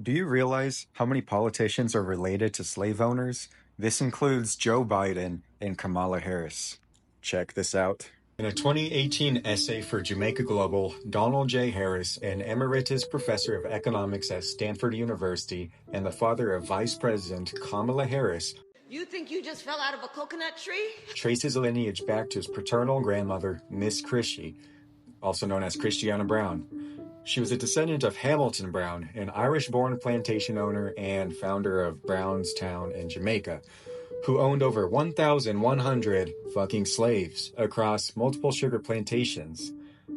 Do you realize how many politicians are related to slave owners? This includes Joe Biden and Kamala Harris. Check this out. In a 2018 essay for Jamaica Global, Donald J. Harris, an emeritus professor of economics at Stanford University and the father of Vice President Kamala Harris, You think you just fell out of a coconut tree? traces lineage back to his paternal grandmother, Miss Chrishy, also known as Christiana Brown. She was a descendant of Hamilton Brown, an Irish-born plantation owner and founder of Brownstown in Jamaica, who owned over 1,100 fucking slaves across multiple sugar plantations.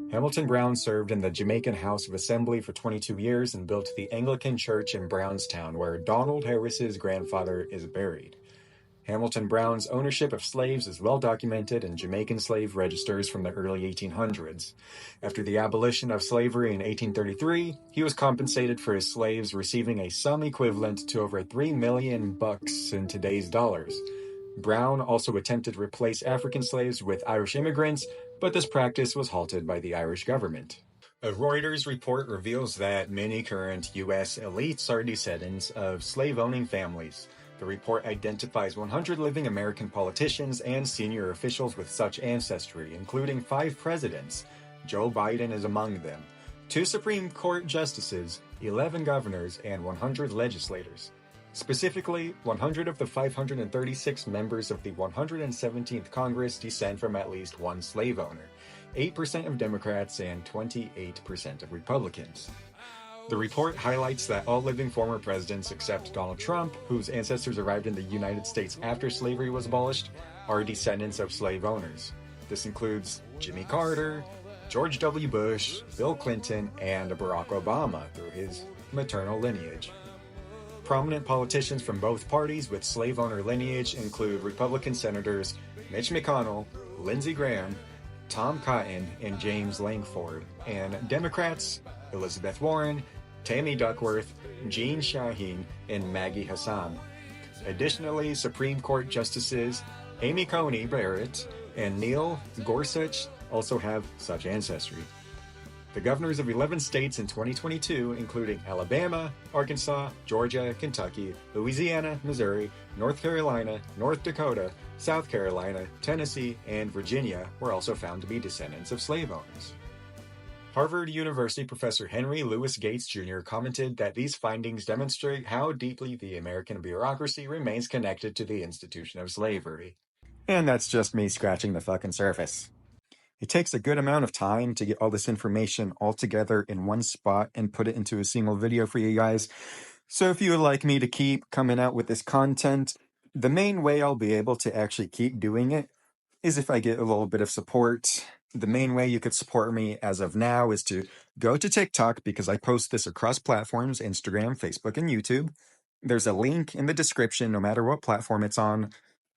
Hamilton Brown served in the Jamaican House of Assembly for 22 years and built the Anglican Church in Brownstown, where Donald Harris's grandfather is buried. Hamilton Brown's ownership of slaves is well documented in Jamaican slave registers from the early 1800s. After the abolition of slavery in 1833, he was compensated for his slaves, receiving a sum equivalent to over $3 million in today's dollars. Brown also attempted to replace African slaves with Irish immigrants, but this practice was halted by the Irish government. A Reuters report reveals that many current U.S. elites are descendants of slave-owning families. The report identifies 100 living American politicians and senior officials with such ancestry, including 5 presidents. Joe Biden is among them, 2 Supreme Court justices, 11 governors, and 100 legislators. Specifically, 100 of the 536 members of the 117th Congress descend from at least one slave owner, 8% of Democrats and 28% of Republicans. The report highlights that all living former presidents except Donald Trump, whose ancestors arrived in the United States after slavery was abolished, are descendants of slave owners. This includes Jimmy Carter, George W. Bush, Bill Clinton, and Barack Obama through his maternal lineage. Prominent politicians from both parties with slave owner lineage include Republican Senators Mitch McConnell, Lindsey Graham, Tom Cotton, and James Lankford, and Democrats Elizabeth Warren, Tammy Duckworth, Jean Shaheen, and Maggie Hassan. Additionally, Supreme Court Justices Amy Coney Barrett and Neil Gorsuch also have such ancestry. The governors of 11 states in 2022, including Alabama, Arkansas, Georgia, Kentucky, Louisiana, Missouri, North Carolina, North Dakota, South Carolina, Tennessee, and Virginia, were also found to be descendants of slave owners. Harvard University professor Henry Louis Gates Jr. commented that these findings demonstrate how deeply the American bureaucracy remains connected to the institution of slavery. And that's just me scratching the fucking surface. It takes a good amount of time to get all this information all together in one spot and put it into a single video for you guys. So if you would like me to keep coming out with this content, the main way I'll be able to actually keep doing it is if I get a little bit of support. The main way you could support me as of now is to go to TikTok, because I post this across platforms, Instagram, Facebook, and YouTube. There's a link in the description, no matter what platform it's on,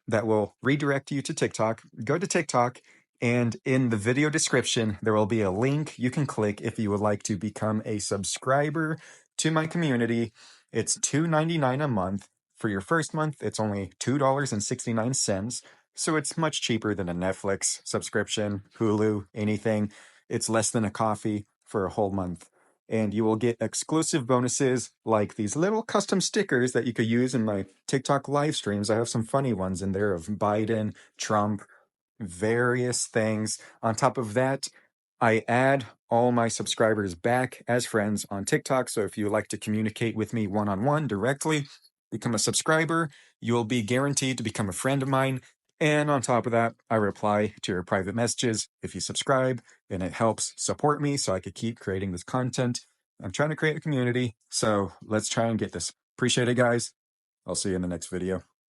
that will redirect you to TikTok. Go to TikTok, and in the video description, there will be a link you can click if you would like to become a subscriber to my community. It's $2.99 a month. For your first month, it's only $2.69. So it's much cheaper than a Netflix subscription, Hulu, anything. It's less than a coffee for a whole month. And you will get exclusive bonuses like these little custom stickers that you could use in my TikTok live streams. I have some funny ones in there of Biden, Trump, various things. On top of that, I add all my subscribers back as friends on TikTok. So if you would like to communicate with me one-on-one directly, become a subscriber, you will be guaranteed to become a friend of mine. And on top of that, I reply to your private messages if you subscribe, and it helps support me so I could keep creating this content. I'm trying to create a community, so let's try and get this. Appreciate it, guys. I'll see you in the next video.